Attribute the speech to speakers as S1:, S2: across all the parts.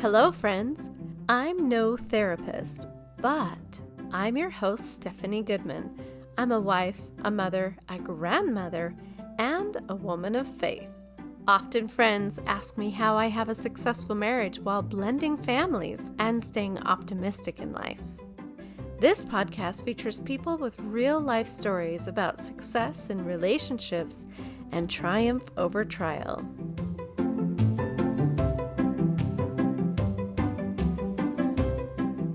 S1: Hello, friends. I'm no therapist, but I'm your host, Stephanie Goodman. I'm a wife, a mother, a grandmother, and a woman of faith. Often friends ask me how I have a successful marriage while blending families and staying optimistic in life. This podcast features people with real-life stories about success in relationships and triumph over trial.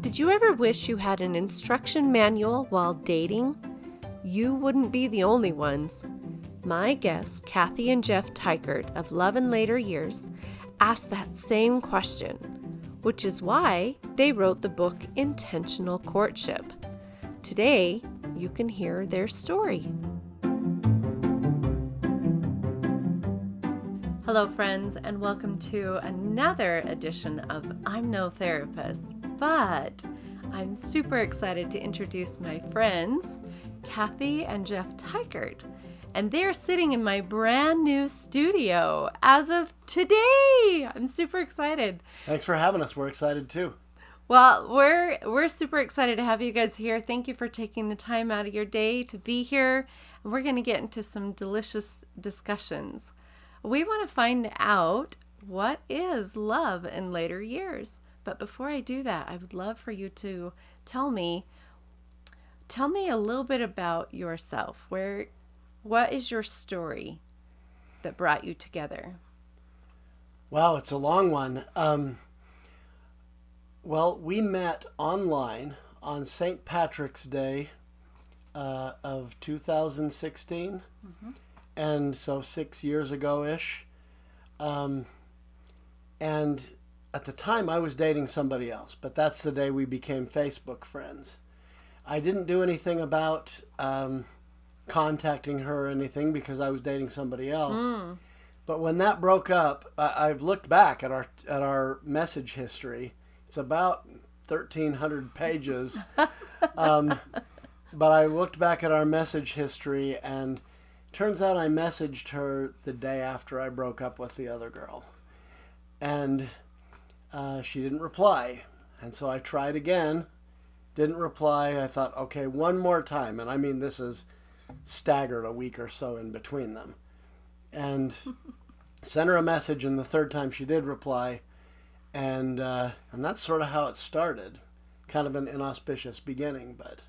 S1: Did you ever wish you had an instruction manual while dating? You wouldn't be the only ones. My guests, Cathy and Jeff Teichert of Loveinlateryears, asked that same question, which is why they wrote the book Intentional Courtship. Today, you can hear their story. Hello, friends, and welcome to another edition of I'm No Therapist, but I'm super excited to introduce my friends, Cathy and Jeff Teichert, and they're sitting in my brand new studio as of today. I'm super excited.
S2: Thanks for having us. We're excited too.
S1: Well, we're super excited to have you guys here. Thank you for taking the time out of your day to be here. And we're going to get into some delicious discussions. We want to find out what is love in later years. But before I do that, I would love for you to tell me a little bit about yourself. What is your story that brought you together?
S2: Wow, it's a long one. Well, we met online on St. Patrick's Day of 2016. Mm-hmm. And so 6 years ago-ish. And at the time, I was dating somebody else, but that's the day we became Facebook friends. I didn't do anything about contacting her or anything because I was dating somebody else. Mm. But when that broke up, I've looked back at our message history. It's about 1,300 pages. But I looked back at our message history, and turns out I messaged her the day after I broke up with the other girl. And she didn't reply. And so I tried again, didn't reply. I thought, okay, one more time. And I mean, this is staggered a week or so in between them. And sent her a message, and the third time she did reply. And that's sort of how it started. Kind of an inauspicious beginning, but...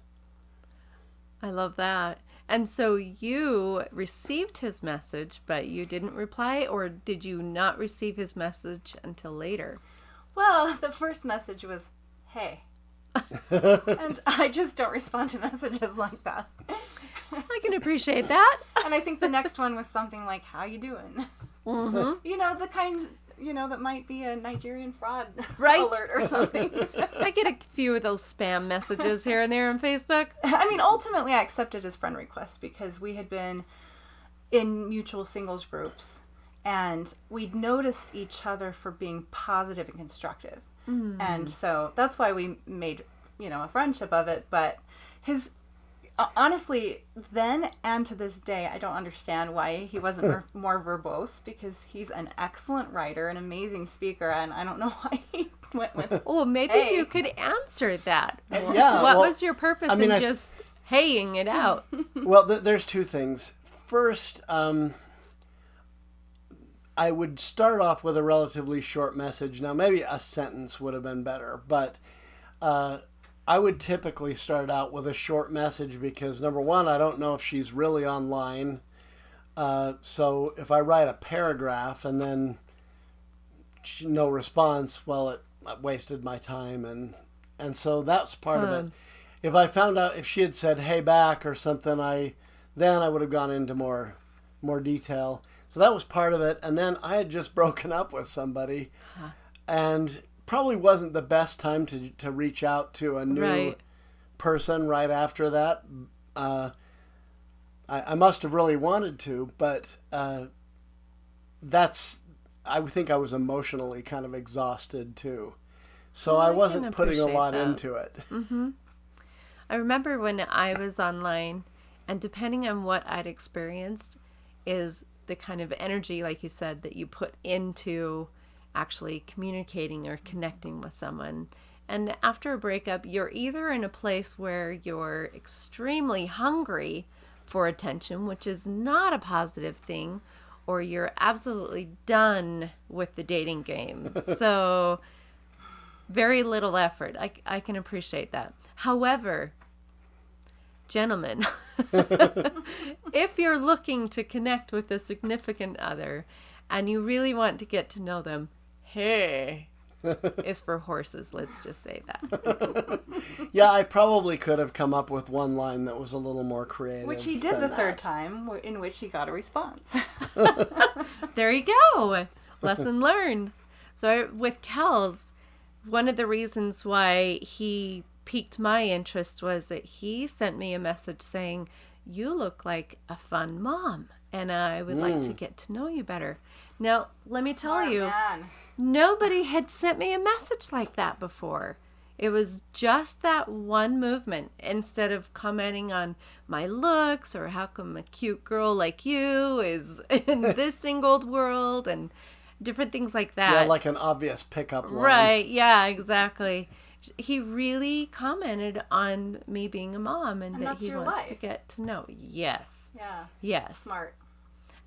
S1: I love that. And so you received his message, but you didn't reply, or did you not receive his message until later?
S3: Well, the first message was, hey. And I just don't respond to messages like that.
S1: I can appreciate that.
S3: And I think the next one was something like, how you doing? Mm-hmm. You know, the kind... that might be a Nigerian fraud alert or something.
S1: I get a few of those spam messages here and there on Facebook.
S3: I mean, ultimately, I accepted his friend request because we had been in mutual singles groups, and we'd noticed each other for being positive and constructive. Mm. And so that's why we made, a friendship of it. But honestly, then and to this day, I don't understand why he wasn't more verbose, because he's an excellent writer, an amazing speaker, and I don't know why he went with...
S1: Oh, maybe you could answer that. What was your purpose in just haying it out?
S2: Well, there's two things. First, I would start off with a relatively short message. Now, maybe a sentence would have been better, but... I would typically start out with a short message because, number one, I don't know if she's really online. So if I write a paragraph and then no response, well, it wasted my time. And so that's part of it. If I found out, if she had said, hey, back or something, then I would have gone into more detail. So that was part of it. And then I had just broken up with somebody. Huh. And... probably wasn't the best time to reach out to a new person right after that. I must have really wanted to, but I think I was emotionally kind of exhausted too. So I wasn't putting a lot into it.
S1: Mm-hmm. I remember when I was online, and depending on what I'd experienced is the kind of energy, like you said, that you put into actually communicating or connecting with someone. And after a breakup, you're either in a place where you're extremely hungry for attention, which is not a positive thing, or you're absolutely done with the dating game. So very little effort. I can appreciate that. However, gentlemen, if you're looking to connect with a significant other and you really want to get to know them, hey, is for horses. Let's just say that.
S2: Yeah, I probably could have come up with one line that was a little more creative.
S3: Which he did the third time, in which he got a response.
S1: There you go. Lesson learned. So with Kels, one of the reasons why he piqued my interest was that he sent me a message saying, "You look like a fun mom, and I would like to get to know you better." Now, let me tell you, nobody had sent me a message like that before. It was just that one movement. Instead of commenting on my looks or how come a cute girl like you is in this singled world and different things like that.
S2: Yeah, like an obvious pickup line.
S1: Right, yeah, exactly. He really commented on me being a mom and that he wants to get to know. Yes.
S3: Yeah.
S1: Yes.
S3: Smart.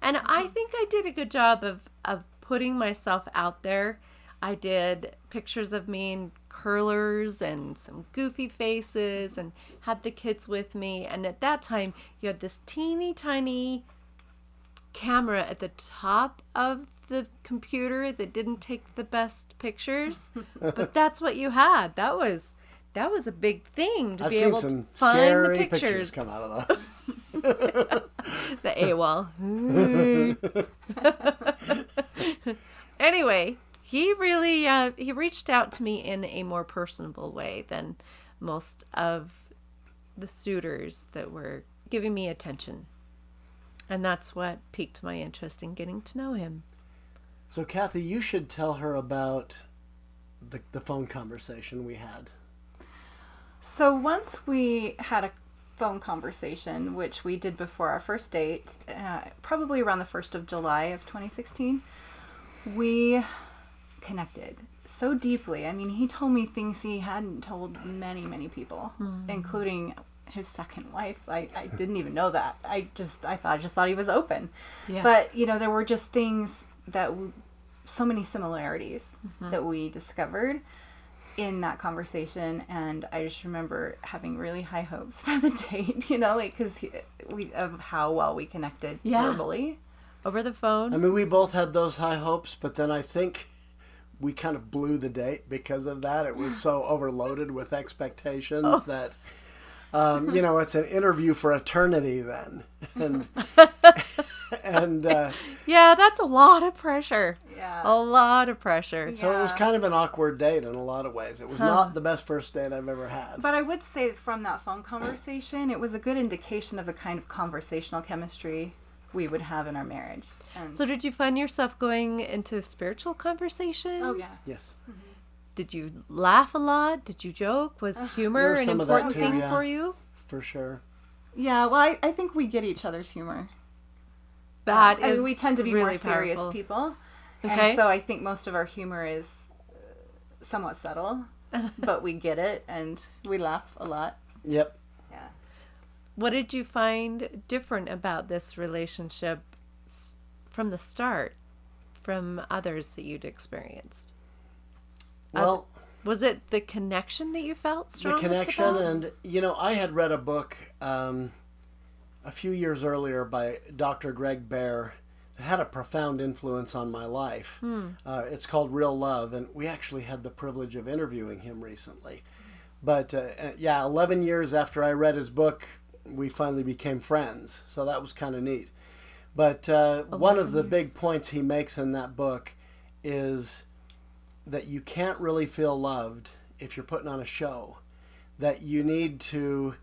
S1: And I think I did a good job of putting myself out there. I did pictures of me in curlers and some goofy faces and had the kids with me. And at that time, you had this teeny tiny camera at the top of the computer that didn't take the best pictures. But that's what you had. That was a big thing to be able to find the pictures
S2: come out of those.
S1: The AWOL. Anyway, he really he reached out to me in a more personable way than most of the suitors that were giving me attention. And that's what piqued my interest in getting to know him.
S2: So, Cathy, you should tell her about the phone conversation we had.
S3: So once we had a phone conversation, which we did before our first date, probably around the 1st of July of 2016, we connected so deeply. I mean, he told me things he hadn't told many, many people, including his second wife. I didn't even know that. I just thought he was open. Yeah. But, there were just things that so many similarities that we discovered in that conversation, and I just remember having really high hopes for the date, because of how well we connected verbally.
S1: Over the phone.
S2: I mean, we both had those high hopes, but then I think we kind of blew the date because of that. It was so overloaded with expectations that, it's an interview for eternity then. And
S1: yeah, that's a lot of pressure.
S3: Yeah.
S1: A lot of pressure.
S2: So it was kind of an awkward date in a lot of ways. It was not the best first date I've ever had.
S3: But I would say from that phone conversation, it was a good indication of the kind of conversational chemistry we would have in our marriage. And
S1: so did you find yourself going into spiritual conversations?
S3: Oh, yeah.
S2: Yes.
S3: Mm-hmm.
S1: Did you laugh a lot? Did you joke? Was humor an important thing for you?
S2: For sure.
S3: Yeah, well, I think we get each other's humor. We tend to be really more serious people. Okay. And so I think most of our humor is somewhat subtle, but we get it and we laugh a lot.
S2: Yep.
S3: Yeah.
S1: What did you find different about this relationship from the start from others that you'd experienced?
S2: Well,
S1: was it the connection that you felt strongest about?
S2: The connection, and I had read a book a few years earlier by Dr. Greg Bear that had a profound influence on my life. It's called Real Love, and we actually had the privilege of interviewing him recently. But 11 years after I read his book, we finally became friends, so that was kind of neat. But one of the big points he makes in that book is that you can't really feel loved if you're putting on a show, that you need to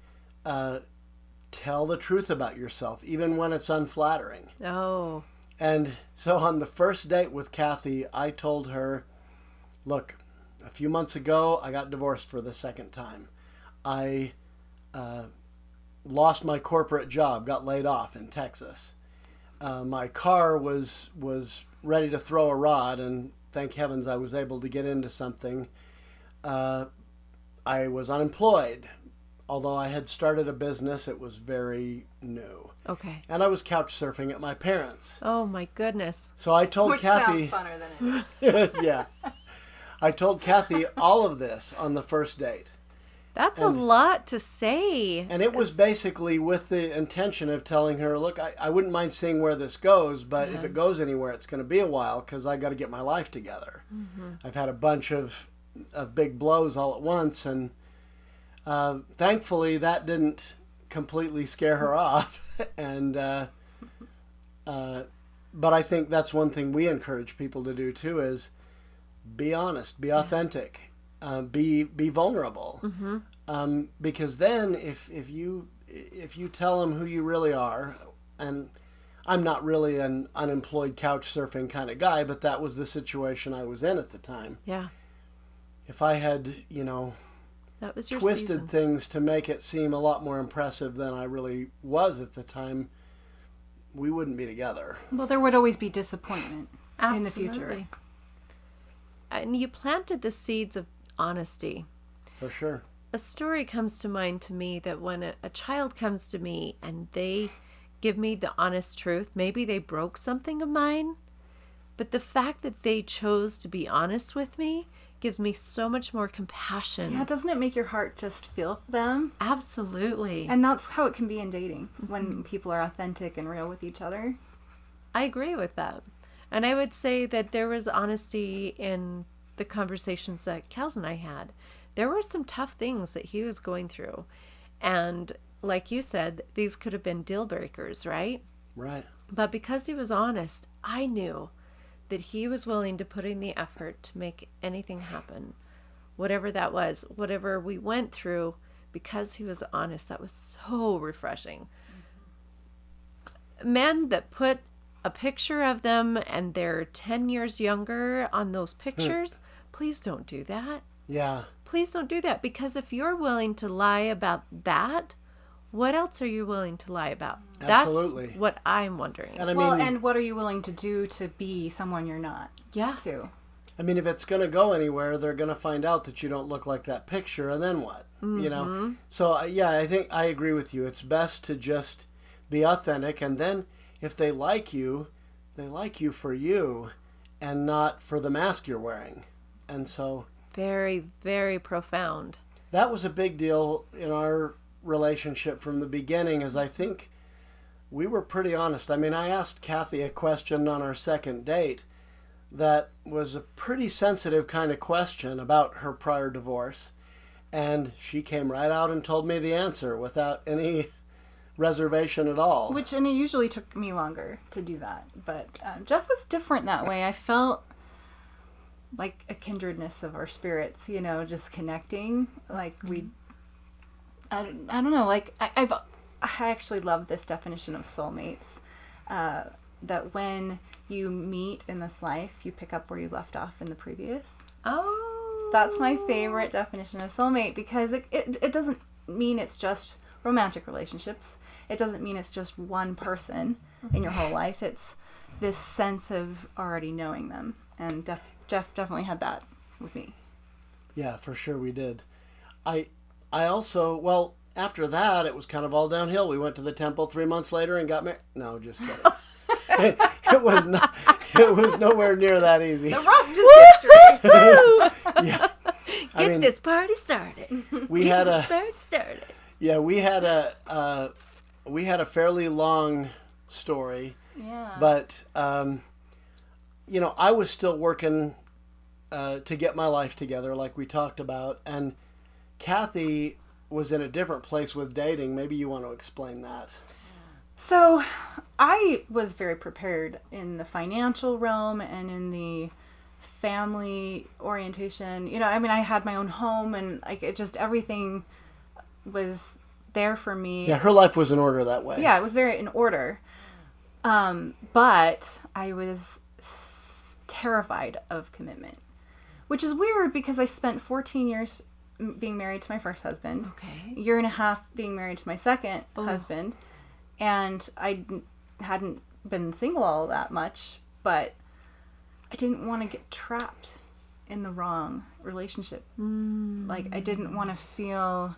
S2: tell the truth about yourself, even when it's unflattering.
S1: Oh.
S2: And so on the first date with Cathy, I told her, look, a few months ago, I got divorced for the second time. I lost my corporate job, got laid off in Texas. My car was ready to throw a rod, and thank heavens I was able to get into something. I was unemployed. Although I had started a business, it was very new.
S1: Okay.
S2: And I was couch surfing at my parents'.
S1: Oh, my goodness.
S2: So I told
S3: Which
S2: Cathy...
S3: sounds funner than it is.
S2: Yeah. I told Cathy all of this on the first date.
S1: That's a lot to say.
S2: And it was basically with the intention of telling her, look, I wouldn't mind seeing where this goes, but if it goes anywhere, it's going to be a while because I got to get my life together. Mm-hmm. I've had a bunch of big blows all at once, and thankfully that didn't completely scare her off. And but I think that's one thing we encourage people to do too, is be honest, be authentic, be vulnerable. Mm-hmm. Because then if you tell them who you really are, and I'm not really an unemployed couch surfing kind of guy, but that was the situation I was in at the time.
S1: Yeah.
S2: If I had,
S1: that was your
S2: twisted
S1: season.
S2: things to make it seem a lot more impressive than I really was at the time, we wouldn't be together.
S3: Well, there would always be disappointment in the
S1: Absolutely.
S3: future.
S1: And you planted the seeds of honesty.
S2: For sure.
S1: A story comes to mind to me that when a child comes to me and they give me the honest truth, maybe they broke something of mine, but the fact that they chose to be honest with me gives me so much more compassion.
S3: Yeah, doesn't it make your heart just feel them?
S1: Absolutely.
S3: And that's how it can be in dating, when people are authentic and real with each other.
S1: I agree with that. And I would say that there was honesty in the conversations that Kels and I had. There were some tough things that he was going through. And like you said, these could have been deal breakers, right?
S2: Right.
S1: But because he was honest, I knew that he was willing to put in the effort to make anything happen. Whatever that was, whatever we went through, because he was honest, that was so refreshing. Men that put a picture of them and they're 10 years younger on those pictures, please don't do that.
S2: Yeah.
S1: Please don't do that, because if you're willing to lie about that, what else are you willing to lie about?
S2: Absolutely.
S1: That's what I'm wondering.
S2: And I
S3: Well,
S2: mean,
S3: and what are you willing to do to be someone you're not?
S1: Yeah.
S3: Too.
S2: I mean, if it's going to go anywhere, they're going to find out that you don't look like that picture, and then what?
S1: Mm-hmm.
S2: So, yeah, I think I agree with you. It's best to just be authentic, and then if they like you for you and not for the mask you're wearing. And so...
S1: Very, very profound.
S2: That was a big deal in our relationship from the beginning, as I think we were pretty honest. I mean, I asked Cathy a question on our second date that was a pretty sensitive kind of question about her prior divorce, and she came right out and told me the answer without any reservation at all.
S3: And it usually took me longer to do that. But Jeff was different that way. I felt like a kindredness of our spirits, just connecting. Like I don't know, like I actually love this definition of soulmates, that when you meet in this life, you pick up where you left off in the previous.
S1: Oh.
S3: That's my favorite definition of soulmate, because it doesn't mean it's just romantic relationships. It doesn't mean it's just one person in your whole life. It's this sense of already knowing them. And Jeff definitely had that with me.
S2: Yeah, for sure we did. I also, well, after that, it was kind of all downhill. We went to the temple 3 months later and got married. No, just kidding. It was nowhere near that easy.
S3: The rest is history.
S2: Yeah.
S1: Get this party started.
S2: We had a
S1: Party started.
S2: Yeah, we had a fairly long story.
S3: Yeah.
S2: But I was still working to get my life together, like we talked about, and Cathy was in a different place with dating. Maybe you want to explain that.
S3: So I was very prepared in the financial realm and in the family orientation. I had my own home, and everything was there for me.
S2: Yeah, her life was in order that way.
S3: Yeah, it was very in order. But I was terrified of commitment, which is weird because I spent 14 years being married to my first husband.
S1: Okay.
S3: A year and a half being married to my second husband. And I hadn't been single all that much, but I didn't want to get trapped in the wrong relationship. Like, I didn't want to feel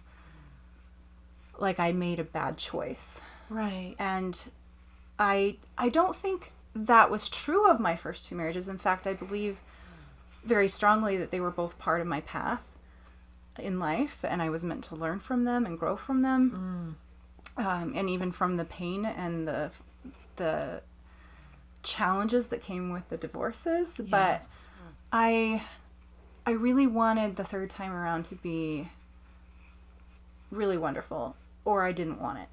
S3: like I made a bad choice.
S1: Right.
S3: And I don't think that was true of my first 2 marriages. In fact, I believe very strongly that they were both part of my path in life, and I was meant to learn from them and grow from them. And even from the pain and the challenges that came with the divorces.
S1: Yes.
S3: But I really wanted the third time around to be really wonderful, or I didn't want it.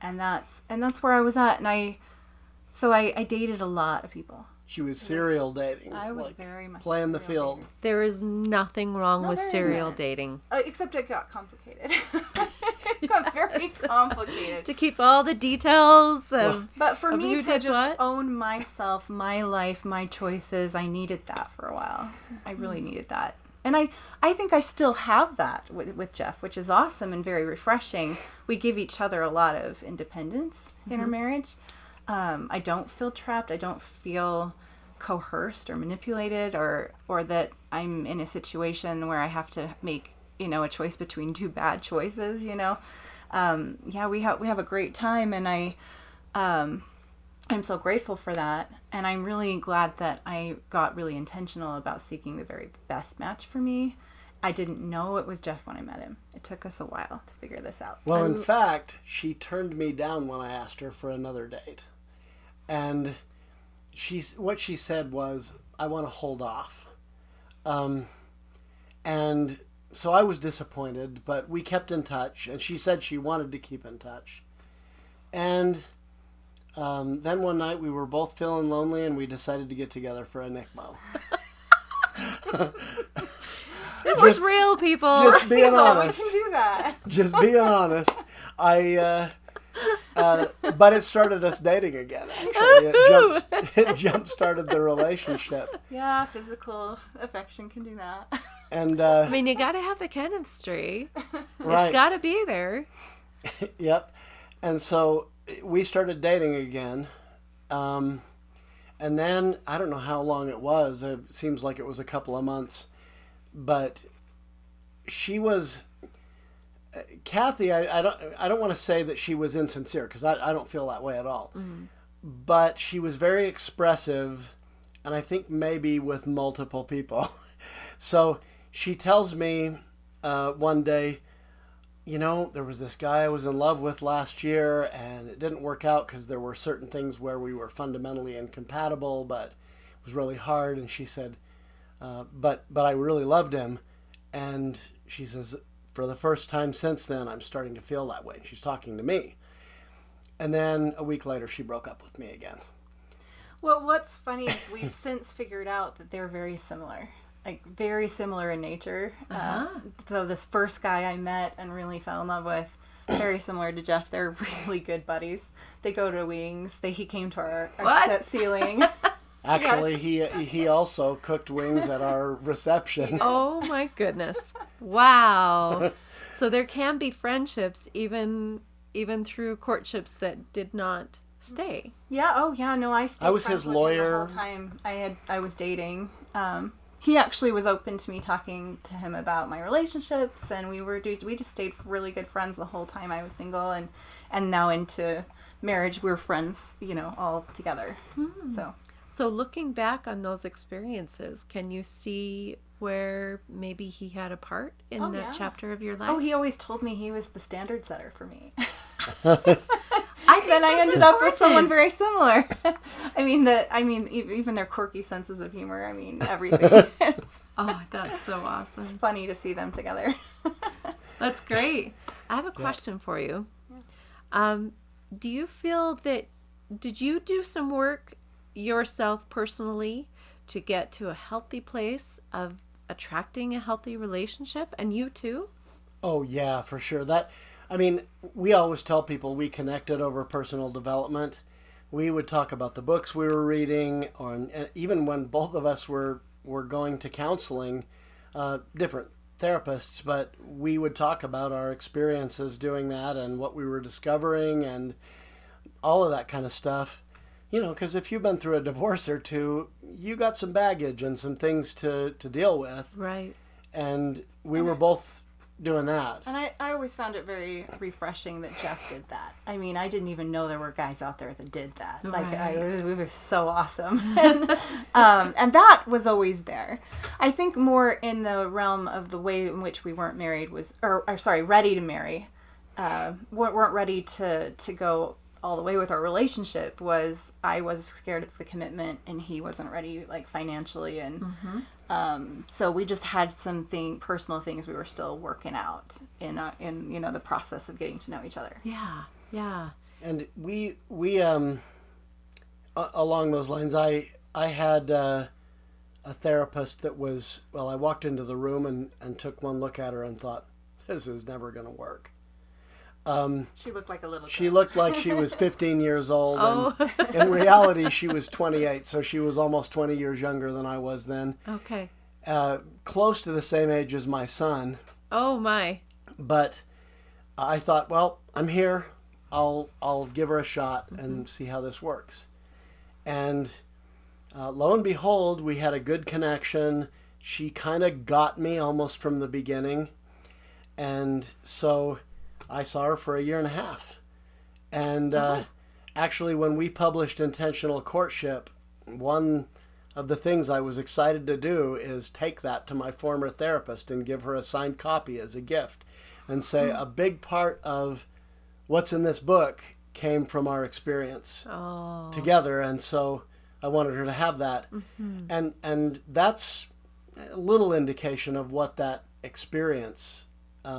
S3: And that's where I was at. And I dated a lot of people.
S2: She was serial dating.
S3: I was very much
S2: playing the
S3: serial
S2: field.
S1: There is nothing wrong with
S3: there
S1: serial
S3: isn't.
S1: dating.
S3: Except it got complicated. It got very complicated.
S1: To keep all the details of
S3: But for
S1: of
S3: me
S1: who
S3: to
S1: did
S3: just
S1: what?
S3: own myself, my life, my choices, I needed that for a while. I really needed that. And I think I still have that with Jeff, which is awesome and very refreshing. We give each other a lot of independence in our marriage. I don't feel trapped. I don't feel coerced or manipulated or that I'm in a situation where I have to make, a choice between 2 bad choices, Yeah, we have a great time, and I'm so grateful for that. And I'm really glad that I got really intentional about seeking the very best match for me. I didn't know it was Jeff when I met him. It took us a while to figure this out.
S2: Well, in fact, she turned me down when I asked her for another date. And what she said was, I want to hold off. And so I was disappointed, but we kept in touch. And she said she wanted to keep in touch. And then one night we were both feeling lonely, and we decided to get together for a NICMO.
S1: This is real, people.
S2: Just being honest.
S3: We can do that.
S2: Just being honest. But it started us dating again, actually. It jump-started the relationship.
S3: Yeah, physical affection can do that.
S2: And
S1: I mean, you got to have the chemistry.
S2: right.
S1: It's got to be there.
S2: Yep. And so we started dating again. And then, I don't know how long it was. It seems like it was a couple of months. But she was... Cathy, I don't want to say that she was insincere, because I don't feel that way at all. But she was very expressive, and I think maybe with multiple people. So she tells me one day, there was this guy I was in love with last year, and it didn't work out because there were certain things where we were fundamentally incompatible, but it was really hard. And she said, but I really loved him. And she says, for the first time since then, I'm starting to feel that way. She's talking to me. And then a week later, she broke up with me again.
S3: Well, what's funny is we've since figured out that they're very similar. Like, very similar in nature. So this first guy I met and really fell in love with, very similar to Jeff. They're really good buddies. They go to wings. He came to our set ceiling.
S2: Actually, he also cooked wings at our reception.
S1: Oh my goodness. Wow. So there can be friendships even through courtships that did not stay.
S3: Yeah, oh yeah, no, I stayed
S2: I was
S3: friends
S2: his
S3: with him
S2: lawyer.
S3: the whole time I was dating. He actually was open to me talking to him about my relationships, and we just stayed really good friends the whole time I was single, and now into marriage we're friends, all together.
S1: So looking back on those experiences, can you see where maybe he had a part in that chapter of your life?
S3: Oh, he always told me he was the standard setter for me.
S1: Then
S3: I ended up with someone very similar. Even their quirky senses of humor. Everything.
S1: Oh, that's so
S3: It's
S1: awesome.
S3: funny to see them together.
S1: That's great. I have a question for you. Do you feel did you do some work yourself personally to get to a healthy place of attracting a healthy relationship? And you too?
S2: Oh, yeah, for sure. We always tell people we connected over personal development. We would talk about the books we were reading, and even when both of us were going to counseling, different therapists, but we would talk about our experiences doing that and what we were discovering and all of that kind of stuff. because if you've been through a divorce or two, you got some baggage and some things to deal with.
S1: Right.
S2: And we were both doing that.
S3: And I always found it very refreshing that Jeff did that. I mean, I didn't even know there were guys out there that did that. Like, it was so awesome. And that was always there. I think more in the realm of the way in which we weren't married ready to marry. Weren't ready to go all the way with our relationship. I was scared of the commitment and he wasn't ready, like, financially, and so we just had some personal things we were still working out in the process of getting to know each other.
S1: Yeah.
S2: And we along those lines, I had a therapist that was, I walked into the room and took one look at her and thought, this is never going to work.
S3: She looked like a little girl.
S2: She looked like she was 15 years old. And in reality, she was 28, so she was almost 20 years younger than I was then.
S1: Okay.
S2: Close to the same age as my son.
S1: Oh, my.
S2: But I thought, well, I'm here. I'll give her a shot and see how this works. And lo and behold, we had a good connection. She kind of got me almost from the beginning. And so I saw her for 1.5 years. And actually, when we published Intentional Courtship, one of the things I was excited to do is take that to my former therapist and give her a signed copy as a gift and say a big part of what's in this book came from our experience together. And so I wanted her to have that. And that's a little indication of what that experience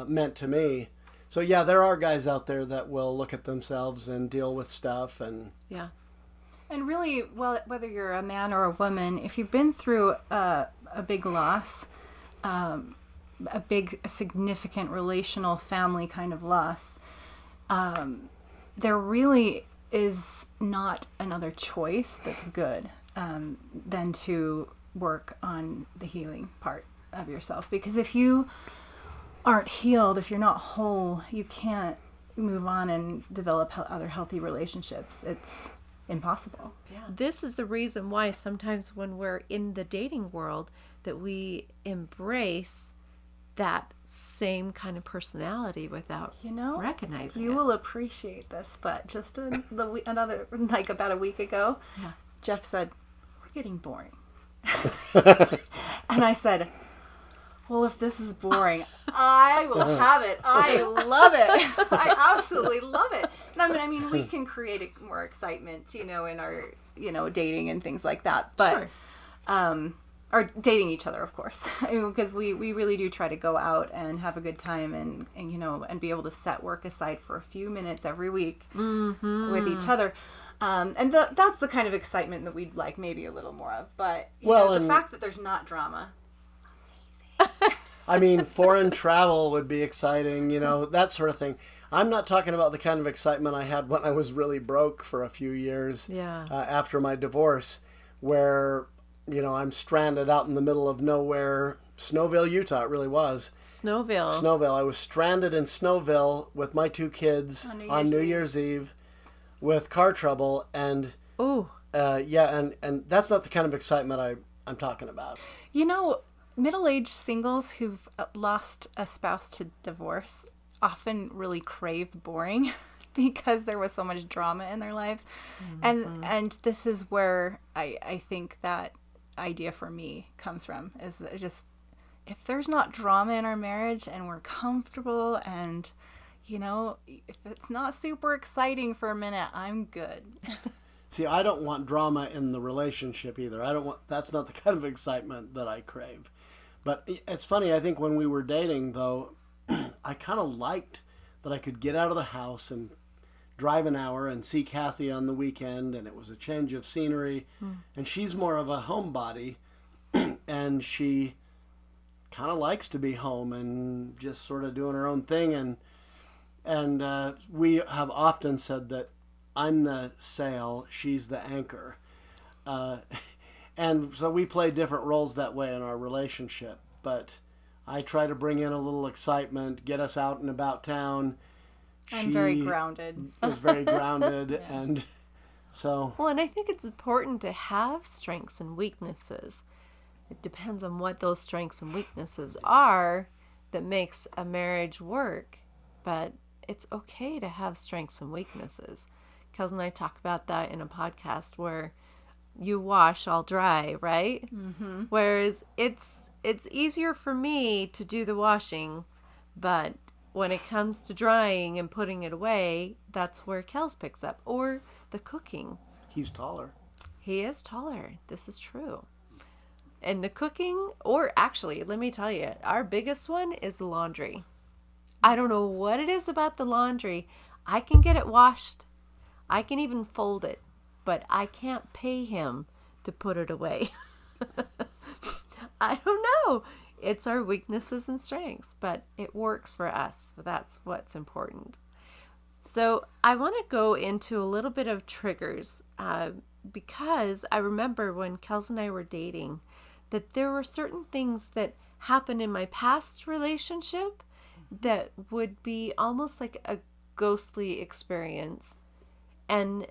S2: meant to me. So yeah, there are guys out there that will look at themselves and deal with stuff, and
S3: and really, well, whether you're a man or a woman, if you've been through a big loss, a big significant relational family kind of loss, there really is not another choice that's good than to work on the healing part of yourself. Because if you aren't healed, if you're not whole, you can't move on and develop other healthy relationships. It's impossible.
S1: Yeah. This is the reason why sometimes when we're in the dating world that we embrace that same kind of personality without recognizing it.
S3: You will appreciate this, but just about a week ago, Jeff said, "We're getting boring." And I said, well, if this is boring, I will have it. I love it. I absolutely love it. And I mean, we can create more excitement, in our, dating and things like that. But, or dating each other, of course. I mean, because we really do try to go out and have a good time and and be able to set work aside for a few minutes every week with each other. And that's the kind of excitement that we'd like maybe a little more of. But, the fact that there's not drama.
S2: I mean, foreign travel would be exciting, that sort of thing. I'm not talking about the kind of excitement I had when I was really broke for a few years after my divorce, where, I'm stranded out in the middle of nowhere. Snowville, Utah, it really was. Snowville. I was stranded in Snowville with my 2 kids on New Year's Eve with car trouble. And, and that's not the kind of excitement I'm talking about.
S3: Middle-aged singles who've lost a spouse to divorce often really crave boring because there was so much drama in their lives. And this is where I think that idea for me comes from, is just, if there's not drama in our marriage and we're comfortable and, if it's not super exciting for a minute, I'm good.
S2: See, I don't want drama in the relationship either. That's not the kind of excitement that I crave. But it's funny, I think when we were dating, though, I kind of liked that I could get out of the house and drive an hour and see Cathy on the weekend, and it was a change of scenery. And she's more of a homebody, and she kind of likes to be home and just sort of doing her own thing. And we have often said that I'm the sail, she's the anchor. And so we play different roles that way in our relationship. But I try to bring in a little excitement, get us out and about town.
S3: I'm very grounded.
S2: Is very grounded. And So,
S1: Well, and I think it's important to have strengths and weaknesses. It depends on what those strengths and weaknesses are that makes a marriage work. But it's okay to have strengths and weaknesses. Kels and I talk about that in a podcast where you wash, I'll dry, right? Mm-hmm. Whereas it's easier for me to do the washing, but when it comes to drying and putting it away, that's where Kels picks up. Or the cooking.
S2: he's taller.
S1: He is taller. This is true. And the cooking, or actually, let me tell you, our biggest one is the laundry. I don't know what it is about the laundry. I can get it washed. I can even fold it, but I can't pay him to put it away. I don't know. It's our weaknesses and strengths, but it works for us. So that's what's important. So I want to go into a little bit of triggers because I remember when Kels and I were dating that there were certain things that happened in my past relationship that would be almost like a ghostly experience. And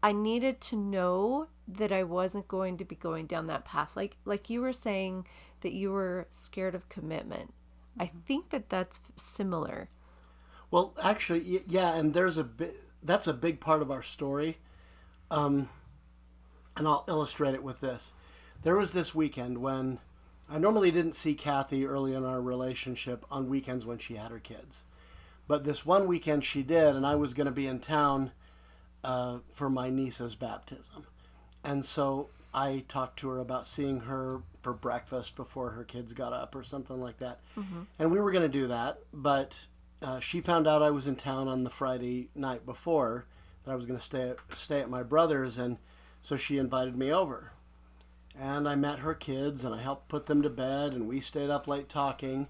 S1: I needed to know that I wasn't going to be going down that path. Like you were saying that you were scared of commitment. I think that that's similar.
S2: Well, actually, yeah, and that's a big part of our story. And I'll illustrate it with this. There was this weekend when I normally didn't see Cathy early in our relationship on weekends when she had her kids. But this one weekend she did, and I was going to be in town for my niece's baptism. And so I talked to her about seeing her for breakfast before her kids got up or something like that. Mm-hmm. And we were going to do that, but she found out I was in town on the Friday night before, that I was going to stay at my brother's, and so she invited me over. And I met her kids, and I helped put them to bed, and we stayed up late talking.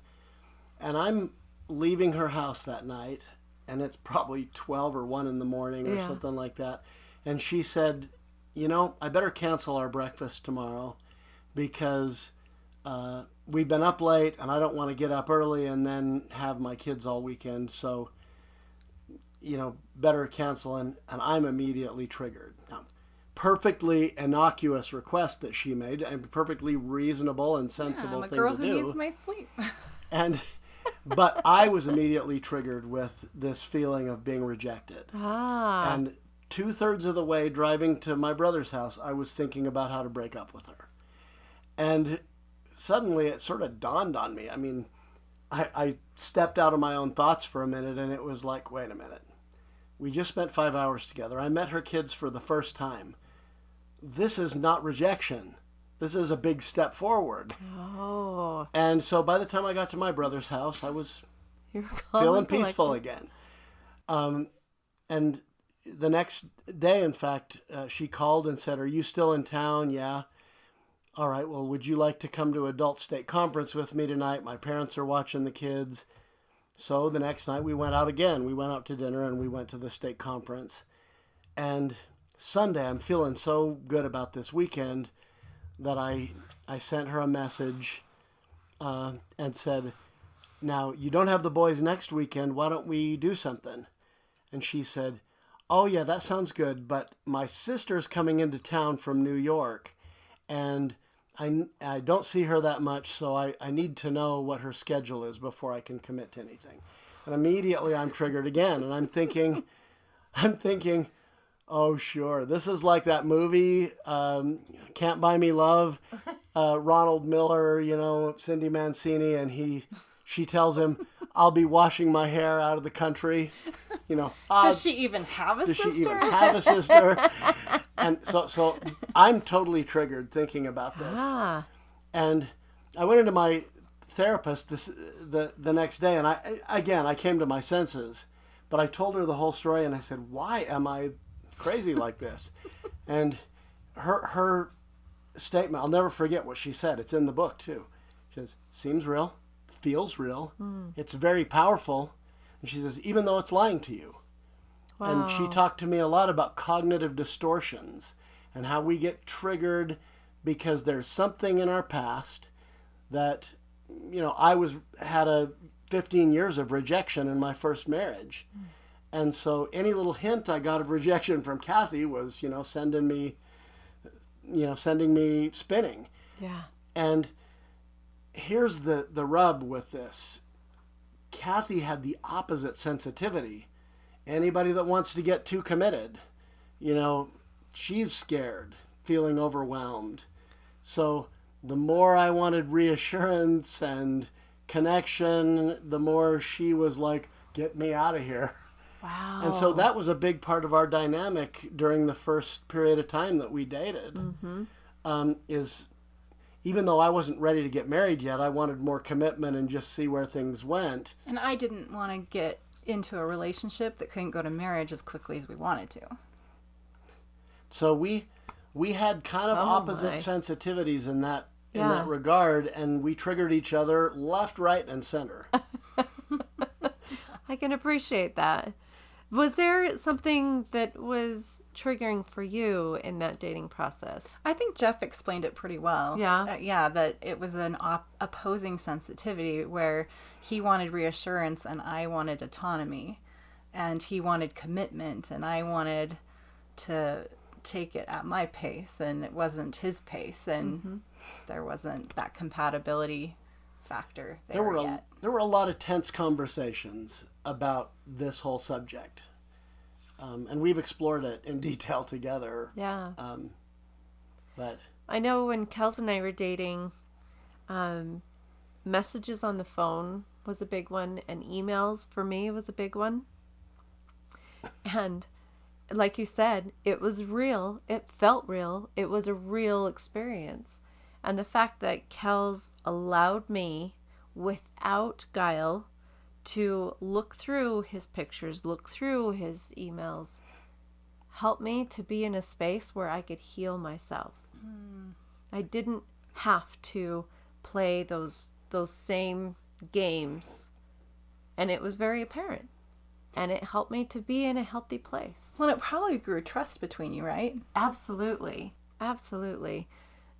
S2: And I'm leaving her house that night, and it's probably 12 or 1 in the morning or something like that. And she said, I better cancel our breakfast tomorrow because we've been up late, and I don't want to get up early and then have my kids all weekend. So, better cancel. And I'm immediately triggered. Now, perfectly innocuous request that she made, and perfectly reasonable and sensible thing to do.
S3: I'm a girl who needs my sleep.
S2: But I was immediately triggered with this feeling of being rejected. And 2/3 of the way driving to my brother's house, I was thinking about how to break up with her. And suddenly it sort of dawned on me. I mean, I stepped out of my own thoughts for a minute, and it was like, wait a minute. We just spent 5 hours together. I met her kids for the first time. This is not rejection. This is a big step forward.
S1: Oh.
S2: And so by the time I got to my brother's house, I was feeling peaceful again. And the next day, in fact, she called and said, "Are you still in town?" "Yeah." "All right, well, would you like to come to adult state conference with me tonight? My parents are watching the kids." So the next night we went out again. We went out to dinner and we went to the state conference. And Sunday, I'm feeling so good about this weekend that I sent her a message and said, "Now, you don't have the boys next weekend. Why don't we do something?" And she said, "Oh, yeah, that sounds good, but my sister's coming into town from New York, and I don't see her that much, so I need to know what her schedule is before I can commit to anything." And immediately I'm triggered again, and I'm thinking, oh, sure, this is like that movie, Can't Buy Me Love, Ronald Miller, Cindy Mancini, and she tells him, "I'll be washing my hair out of the country."
S3: Does she even have a sister?
S2: Does she even have a sister? And so I'm totally triggered thinking about this. And I went into my therapist the next day, and I came to my senses. But I told her the whole story, and I said, "Why am I crazy like this?" And her statement, I'll never forget what she said. It's in the book, too. She says, "Seems real, feels real, it's very powerful." And she says, "Even though it's lying to you." Wow. And she talked to me a lot about cognitive distortions and how we get triggered because there's something in our past that, I had 15 years of rejection in my first marriage. And so any little hint I got of rejection from Cathy was, sending me spinning.
S1: Yeah.
S2: And here's the rub with this. Cathy had the opposite sensitivity. Anybody that wants to get too committed, she's scared, feeling overwhelmed. So the more I wanted reassurance and connection, the more she was like, get me out of here.
S1: Wow.
S2: And so that was a big part of our dynamic during the first period of time that we dated. Is even though I wasn't ready to get married yet, I wanted more commitment and just see where things went.
S3: And I didn't want to get into a relationship that couldn't go to marriage as quickly as we wanted to.
S2: So we had kind of opposite sensitivities in that regard, and we triggered each other left, right, and center.
S1: I can appreciate that. Was there something that was triggering for you in that dating process?
S3: I think Jeff explained it pretty well.
S1: Yeah?
S3: That it was an opposing sensitivity where he wanted reassurance and I wanted autonomy. And he wanted commitment and I wanted to take it at my pace, and it wasn't his pace, and there wasn't that compatibility factor there yet.
S2: There were a lot of tense conversations about this whole subject. And we've explored it in detail together.
S1: Yeah.
S2: But
S1: I know when Kels and I were dating, messages on the phone was a big one, and emails for me was a big one. And like you said, it was real. It felt real. It was a real experience. And the fact that Kels allowed me, without guile, to look through his pictures, look through his emails, helped me to be in a space where I could heal myself. I didn't have to play those same games. And it was very apparent. And it helped me to be in a healthy place.
S3: Well, it probably grew trust between you, right?
S1: Absolutely. Absolutely.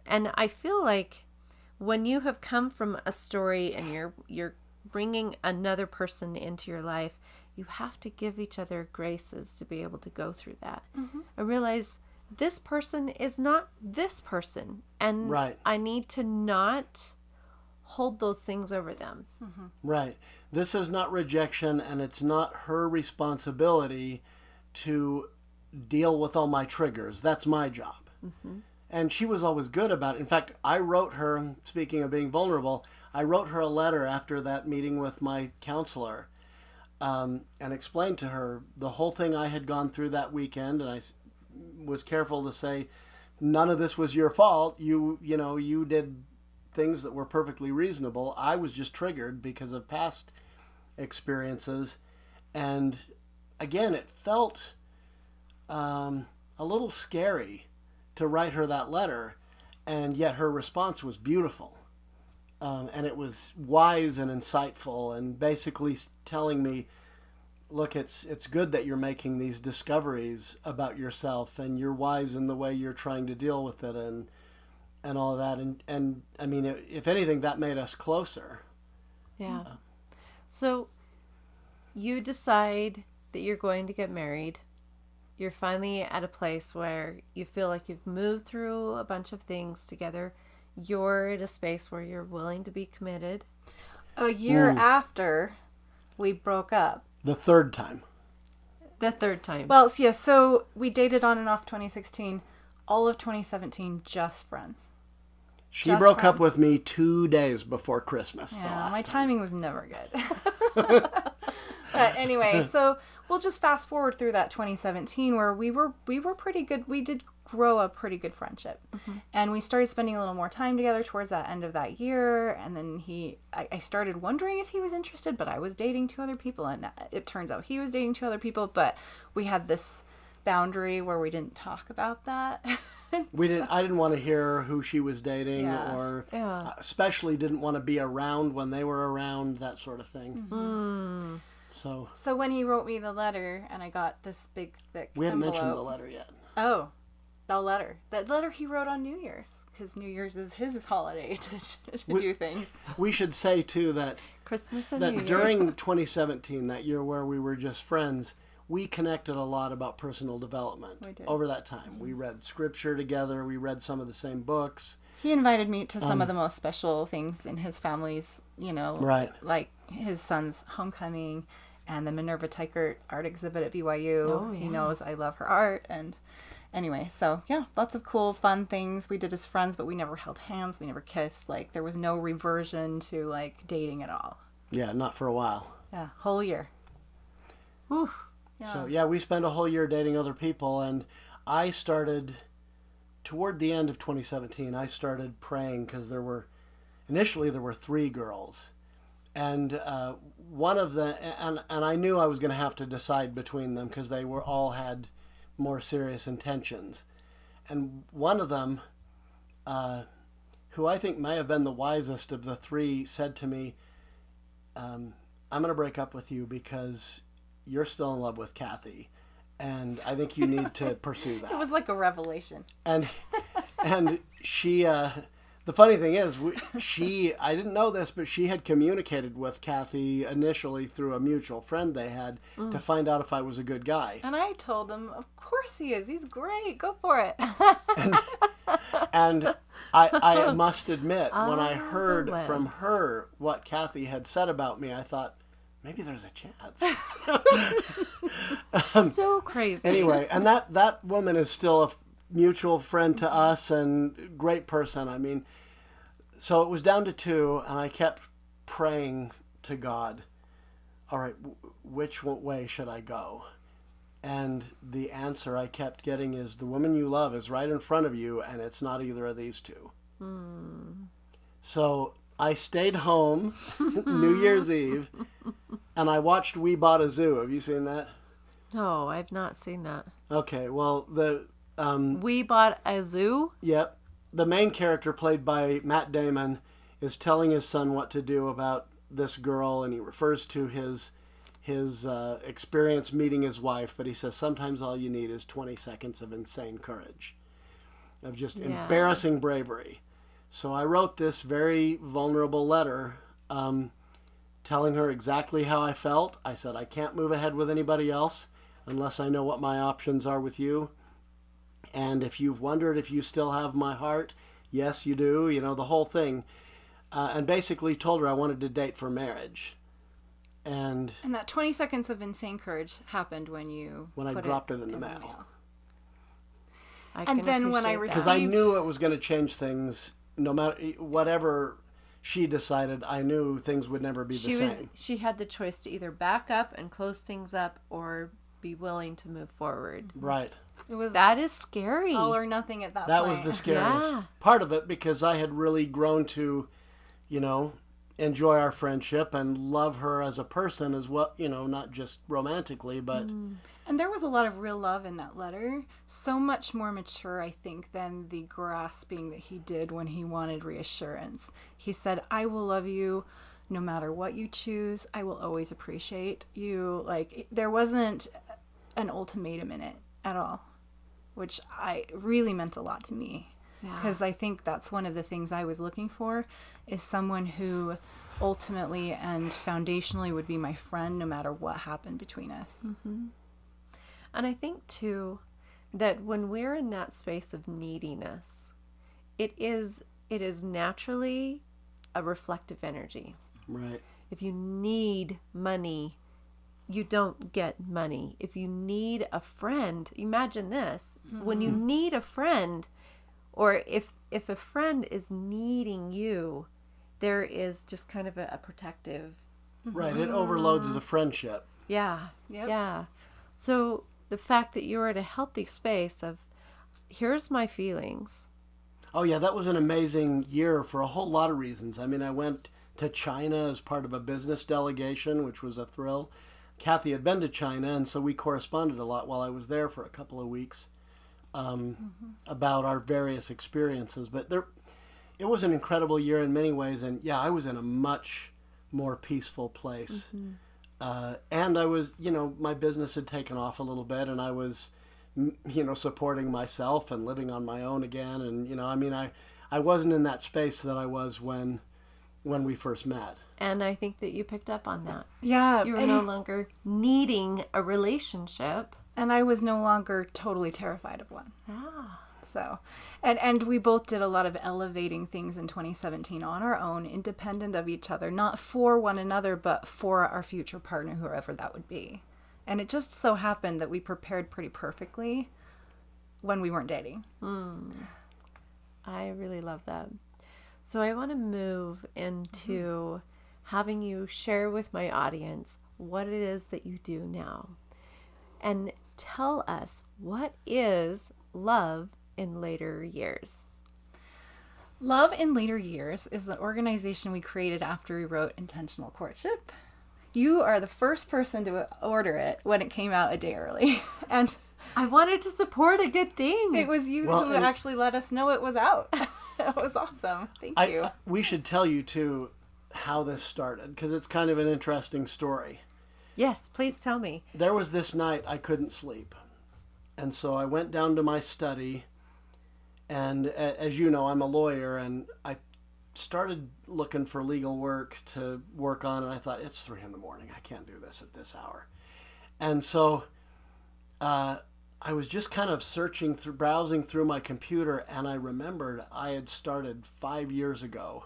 S1: And I feel like when you have come from a story and you're bringing another person into your life, you have to give each other graces to be able to go through that. I realize this person is not this person. And
S2: right.
S1: I need to not hold those things over them.
S2: Right. This is not rejection, and it's not her responsibility to deal with all my triggers. That's my job. And she was always good about it. In fact, I wrote her, speaking of being vulnerable, I wrote her a letter after that meeting with my counselor, and explained to her the whole thing I had gone through that weekend. And I was careful to say, none of this was your fault. You did things that were perfectly reasonable. I was just triggered because of past experiences. And again, it felt a little scary to write her that letter, and yet her response was beautiful. And it was wise and insightful, and basically telling me, look, it's good that you're making these discoveries about yourself, and you're wise in the way you're trying to deal with it, and all of that. And I mean, if anything, that made us closer.
S1: Yeah. So you decide that you're going to get married. You're finally at a place where you feel like you've moved through a bunch of things together. You're at a space where you're willing to be committed.
S3: A year after we broke up.
S2: The third time.
S3: Well, yeah, so we dated on and off 2016. All of 2017, just friends.
S2: She broke up with me 2 days before Christmas.
S3: Yeah, my timing was never good. But anyway, so we'll just fast forward through that 2017 where we were pretty good. We did grow a pretty good friendship. And we started spending a little more time together towards that end of that year. And then I started wondering if he was interested, but I was dating 2 other people. And it turns out he was dating 2 other people. But we had this boundary where we didn't talk about that.
S2: I didn't want to hear who she was dating, or especially didn't want to be around when they were around, that sort of thing. So
S3: when he wrote me the letter and I got this big thick
S2: we haven't
S3: envelope,
S2: mentioned the letter yet.
S3: Oh, the letter. That letter he wrote on New Year's, because New Year's is his holiday to do things.
S2: We should say too that
S1: Christmas and
S2: that
S1: New Year's.
S2: during 2017, that year where we were just friends, we connected a lot about personal development
S3: We did.
S2: over that time. We read scripture together. We read some of the same books.
S3: He invited me to some of the most special things in his family's,
S2: Right.
S3: like his son's homecoming and the Minerva Teichert art exhibit at BYU.
S1: Oh,
S3: He
S1: yeah.
S3: knows I love her art. And anyway, so yeah, lots of cool, fun things we did as friends, but we never held hands. We never kissed. Like, there was no reversion to, like, dating at all.
S2: Yeah, not for a while.
S3: Yeah, whole year.
S1: Whew.
S3: Yeah.
S2: So, yeah, we spent a whole year dating other people. And I started, toward the end of 2017, I started praying because initially there were 3 girls. And one of the, and I knew I was going to have to decide between them because they all had more serious intentions. And one of them, who I think may have been the wisest of the 3, said to me, I'm going to break up with you because you're still in love with Cathy. And I think you need to pursue that.
S3: It was like a revelation.
S2: And she, the funny thing is, I didn't know this, but she had communicated with Cathy initially through a mutual friend they had to find out if I was a good guy.
S3: And I told him, of course he is. He's great. Go for it.
S2: And I must admit, when I heard
S1: the
S2: from
S1: webs.
S2: her what Cathy had said about me, I thought, maybe there's a chance.
S1: So crazy.
S2: Anyway, and that woman is still a mutual friend to us and great person. I mean, so it was down to 2, and I kept praying to God, all right, which way should I go? And the answer I kept getting is, the woman you love is right in front of you, and it's not either of these 2. So I stayed home New Year's Eve, and I watched We Bought a Zoo. Have you seen that?
S1: No, I've not seen that.
S2: Okay, well,
S1: We Bought a Zoo?
S2: yep, the main character, played by Matt Damon, is telling his son what to do about this girl, and he refers to his experience meeting his wife, but he says sometimes all you need is 20 seconds of insane courage, of just embarrassing bravery. So I wrote this very vulnerable letter telling her exactly how I felt. I said, I can't move ahead with anybody else unless I know what my options are with you. And if you've wondered if you still have my heart, yes, you do, the whole thing. And basically told her I wanted to date for marriage. And
S3: And that 20 seconds of insane courage happened when
S2: I dropped it in the mail.
S1: I
S3: And
S1: can
S3: then when I
S1: appreciate that.
S2: Because I knew it was going to change things, no matter whatever she decided, I knew things would never be the same.
S1: She had the choice to either back up and close things up or be willing to move forward.
S2: Right.
S3: It was
S1: That is scary.
S3: all or nothing at that
S2: That
S3: point.
S2: was the scariest
S1: Yeah.
S2: part of it, because I had really grown to, enjoy our friendship and love her as a person as well, not just romantically, but
S3: And there was a lot of real love in that letter. So much more mature, I think, than the grasping that he did when he wanted reassurance. He said, I will love you no matter what you choose. I will always appreciate you. Like, there wasn't an ultimatum in it at all, which really meant a lot to me.
S1: Yeah.
S3: Because I think that's one of the things I was looking for, is someone who ultimately and foundationally would be my friend no matter what happened between us.
S1: And I think, too, that when we're in that space of neediness, it is naturally a reflective energy.
S2: right.
S1: If you need money, you don't get money. If you need a friend, imagine this. When you need a friend, or if a friend is needing you, there is just kind of a protective.
S2: Right. It overloads the friendship.
S1: Yeah.
S3: Yep.
S1: Yeah. So the fact that you're at a healthy space of, here's my feelings.
S2: Oh, yeah, that was an amazing year for a whole lot of reasons. I mean, I went to China as part of a business delegation, which was a thrill. Cathy had been to China, and so we corresponded a lot while I was there for a couple of weeks about our various experiences. But it was an incredible year in many ways, and yeah, I was in a much more peaceful place. And I was, my business had taken off a little bit, and I was, supporting myself and living on my own again. And, I wasn't in that space that I was when we first met.
S1: And I think that you picked up on that.
S3: Yeah.
S1: You were no longer needing a relationship.
S3: And I was no longer totally terrified of one.
S1: Ah.
S3: So, and we both did a lot of elevating things in 2017 on our own, independent of each other, not for one another, but for our future partner, whoever that would be. And it just so happened that we prepared pretty perfectly when we weren't dating.
S1: I really love that. So I want to move into having you share with my audience what it is that you do now. And tell us, what is Love in Later Years?
S3: Love in Later Years is the organization we created after we wrote Intentional Courtship. You are the first person to order it when it came out a day early. And
S1: I wanted to support a good thing.
S3: it was you who actually let us know it was out. It was awesome. Thank you.
S2: We should tell you, too, how this started, because it's kind of an interesting story.
S1: Yes, please tell me.
S2: There was this night I couldn't sleep. And so I went down to my study, and as you know, I'm a lawyer, and I started looking for legal work to work on, and I thought, it's 3 a.m. I can't do this at this hour. And so I was just kind of browsing through my computer, and I remembered I had started 5 years ago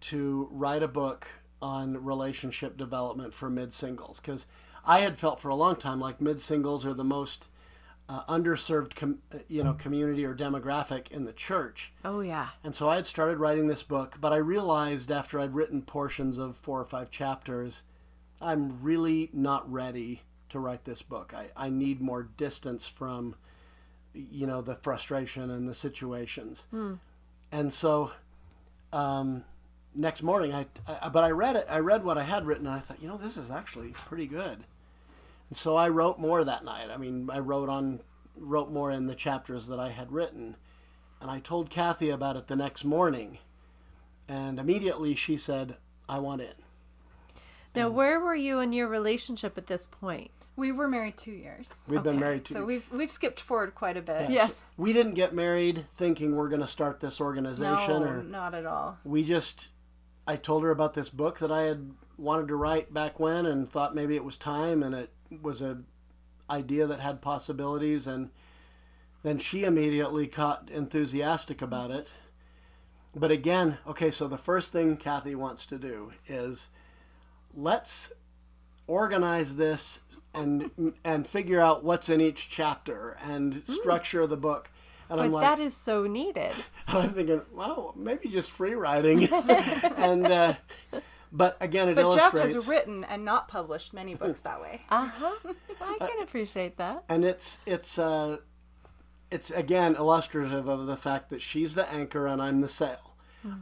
S2: to write a book on relationship development for mid-singles, because I had felt for a long time like mid-singles are the most underserved community or demographic in the church.
S1: Oh, yeah.
S2: And so I had started writing this book, but I realized after I'd written portions of 4 or 5 chapters, I'm really not ready to write this book. I need more distance from, the frustration and the situations. And so next morning, I read it. I read what I had written, and I thought, this is actually pretty good. And so I wrote more that night. I mean, I wrote more in the chapters that I had written. And I told Cathy about it the next morning. And immediately she said, I want in.
S1: Now, where were you in your relationship at this point?
S3: We were married 2 years.
S2: We've been married 2
S3: So
S2: years.
S3: we've skipped forward quite a bit.
S1: Yes.
S2: We didn't get married thinking we're going to start this organization.
S3: No, not at all.
S2: I told her about this book that I had wanted to write back when and thought maybe it was time, and it was an idea that had possibilities, and then she immediately got enthusiastic about it. But again, okay, so the first thing Cathy wants to do is let's organize this and figure out what's in each chapter and structure the book. And I'm like,
S1: that is so needed.
S2: And I'm thinking, well, maybe just free writing. And but again, it illustrates.
S3: Jeff has written and not published many books that way.
S1: I can appreciate that.
S2: And it's again illustrative of the fact that she's the anchor and I'm the sail.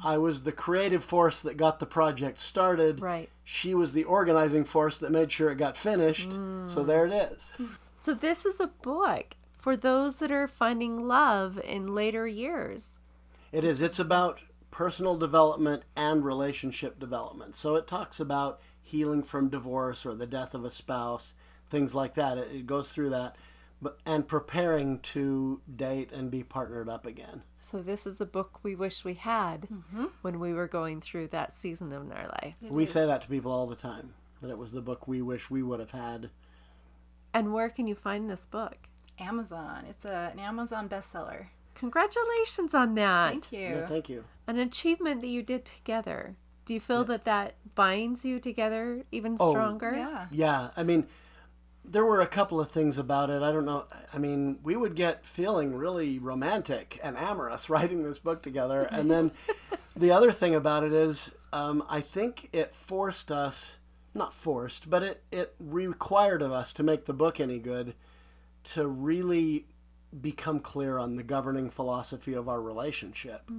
S2: I was the creative force that got the project started.
S1: Right.
S2: She was the organizing force that made sure it got finished. So there it is.
S1: So this is a book for those that are finding love in later years.
S2: It is. It's about personal development and relationship development. So it talks about healing from divorce or the death of a spouse, things like that. It goes through that. And preparing to date and be partnered up again.
S1: So this is the book we wish we had when we were going through that season of our life.
S2: We say that to people all the time, that it was the book we wish we would have had.
S1: And where can you find this book?
S3: Amazon. It's an Amazon bestseller.
S1: Congratulations on that.
S3: Thank you.
S2: Yeah, thank you.
S1: An achievement that you did together. Do you feel that binds you together even stronger?
S3: Yeah.
S2: Yeah, I mean, there were a couple of things about it. I don't know. I mean, we would get feeling really romantic and amorous writing this book together. And then the other thing about it is I think it forced us, not forced, but it required of us to make the book any good to really become clear on the governing philosophy of our relationship.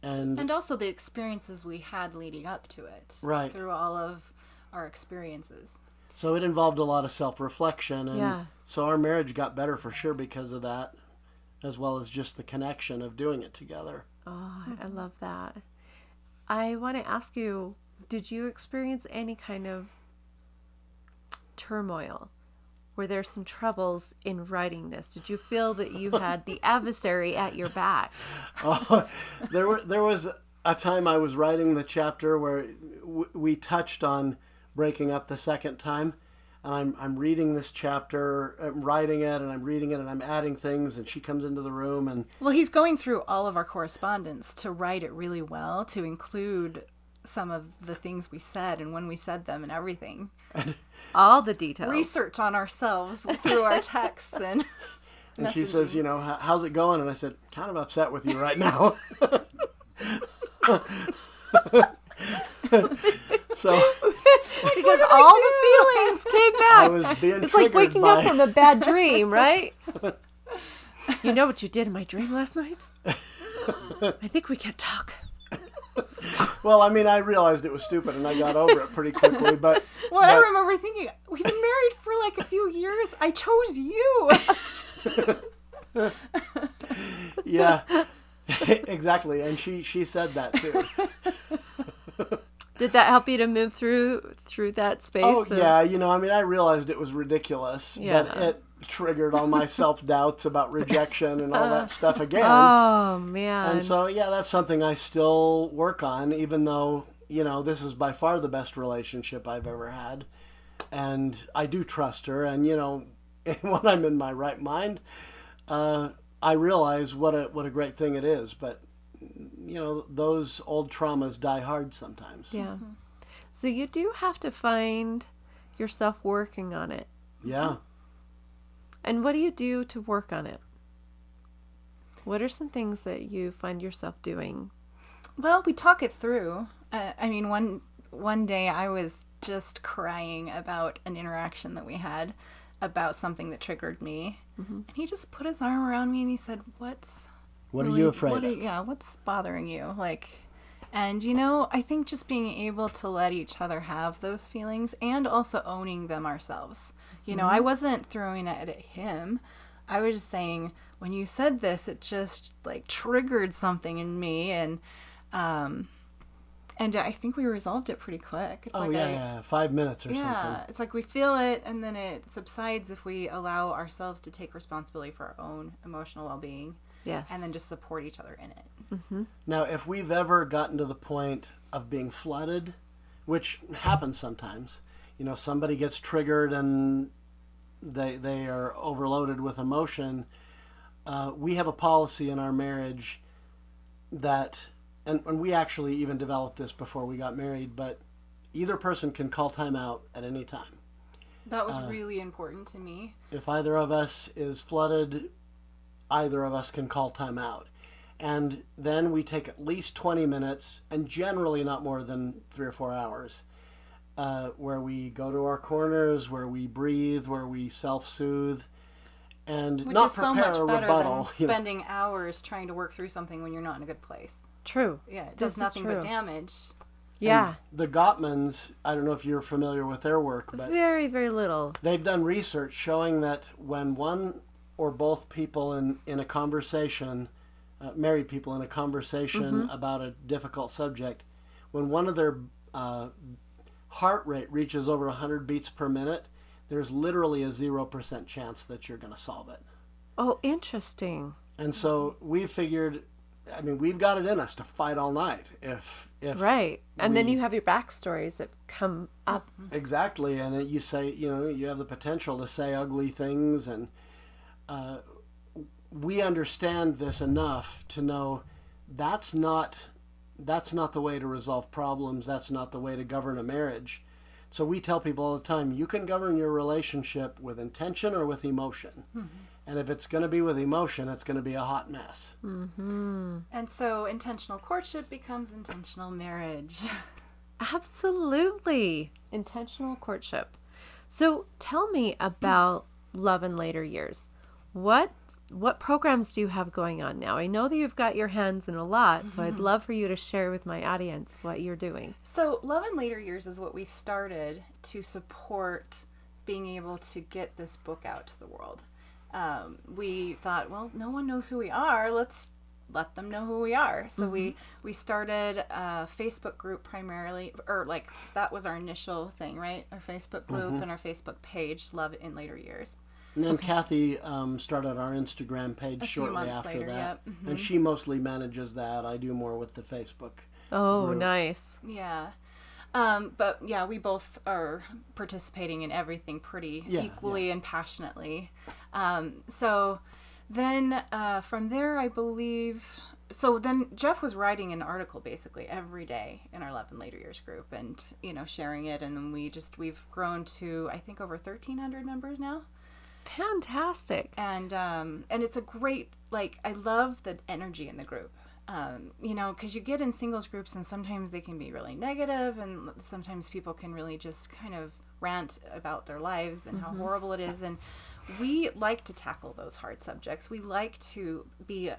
S2: And
S3: also the experiences we had leading up to it.
S2: Right.
S3: Through all of our experiences.
S2: so it involved a lot of self-reflection. And so our marriage got better for sure because of that, as well as just the connection of doing it together.
S1: Oh, I love that. I want to ask you, did you experience any kind of turmoil? Were there some troubles in writing this? Did you feel that you had the adversary at your back?
S2: Oh, there was a time I was writing the chapter where we touched on breaking up the second time. And I'm reading this chapter, I'm writing it, and I'm reading it, and I'm adding things, and she comes into the room, and...
S3: Well, he's going through all of our correspondence to write it really well, to include some of the things we said and when we said them and everything.
S1: All the details.
S3: Research on ourselves through our texts and
S2: And she says, you know, how's it going? And I said, kind of upset with you right now. So...
S1: Because all the feelings came back.
S2: I was being
S1: It's like waking
S2: by...
S1: up from a bad dream, right? You know what you did in my dream last night? I think we can talk.
S2: Well, I mean, I realized it was stupid, and I got over it pretty quickly, but...
S3: Well, I remember thinking, we've been married for like a few years. I chose you.
S2: Yeah, exactly, and she said that, too.
S1: Did that help you to move through that space?
S2: Oh, yeah, you know, I mean, I realized it was ridiculous,
S1: Yeah.
S2: but it triggered all my self-doubts about rejection and all that stuff again.
S1: Oh, man.
S2: And so, yeah, that's something I still work on, even though, you know, this is by far the best relationship I've ever had. And I do trust her, and, you know, when I'm in my right mind, I realize what a great thing it is, but... You know, those old traumas die hard sometimes.
S1: Yeah. So you do have to find yourself working on it.
S2: Yeah.
S1: And what do you do to work on it? What are some things that you find yourself doing?
S3: Well, we talk it through. I mean, one day I was just crying about an interaction that we had about something that triggered me. Mm-hmm. And he just put his arm around me and he said,
S2: What are you afraid of?
S3: Yeah, what's bothering you? And, you know, I think just being able to let each other have those feelings and also owning them ourselves. You know, I wasn't throwing it at him. I was just saying, when you said this, it just, like, triggered something in me. And I think we resolved it pretty quick. It's
S2: 5 minutes or something.
S3: Yeah, it's like we feel it and then it subsides if we allow ourselves to take responsibility for our own emotional well-being.
S1: Yes.
S3: And then just support each other in it.
S1: Mm-hmm.
S2: Now, if we've ever gotten to the point of being flooded, which happens sometimes, you know, somebody gets triggered and they are overloaded with emotion, we have a policy in our marriage that, and we actually even developed this before we got married, but either person can call time out at any time.
S3: That was really important to me.
S2: If either of us is flooded, either of us can call time out. And then we take at least 20 minutes, and generally not more than 3 or 4 hours, where we go to our corners, where we breathe, where we self-soothe, and
S3: which
S2: not
S3: is
S2: prepare
S3: so much
S2: a
S3: better
S2: rebuttal.
S3: than spending hours trying to work through something when you're not in a good place.
S1: True.
S3: Yeah, it does nothing but damage.
S1: Yeah.
S2: And the Gottmans, I don't know if you're familiar with their work, but
S1: very, very little.
S2: They've done research showing that when one or both people in a conversation, married people in a conversation about a difficult subject, when one of their heart rate reaches over 100 beats per minute, there's literally a 0% chance that you're going to solve it.
S1: Oh, interesting.
S2: And so we figured, I mean, we've got it in us to fight all night. If
S1: right. And then you have your backstories that come up.
S2: Exactly. And you say, you know, you have the potential to say ugly things, and we understand this enough to know that's not the way to resolve problems. That's not the way to govern a marriage. So we tell people all the time, you can govern your relationship with intention or with emotion. Mm-hmm. And if it's going to be with emotion, it's going to be a hot mess.
S1: Mm-hmm.
S3: And so intentional courtship becomes intentional marriage.
S1: Absolutely. Intentional courtship. So tell me about Love in Later Years. What programs do you have going on now? I know that you've got your hands in a lot, so I'd love for you to share with my audience what you're doing.
S3: So Love in Later Years is what we started to support being able to get this book out to the world. We thought, well, no one knows who we are. Let's let them know who we are. So we started a Facebook group primarily, or like that was our initial thing, right? Our Facebook group and our Facebook page, Love in Later Years.
S2: And then Cathy started our Instagram page
S3: A few
S2: shortly
S3: months
S2: after
S3: later,
S2: that.
S3: yep. Mm-hmm.
S2: And she mostly manages that. I do more with the Facebook.
S1: Oh,
S2: group.
S1: nice.
S3: Yeah. But yeah, we both are participating in everything pretty equally and passionately. So then from there, I believe... So then Jeff was writing an article basically every day in our Love and Later Years group and, sharing it. And then we've grown to, I think, over 1,300 members now.
S1: Fantastic.
S3: And it's a great, I love the energy in the group. Because you get in singles groups and sometimes they can be really negative and sometimes people can really just kind of rant about their lives and how horrible it is. And we like to tackle those hard subjects. We like to be,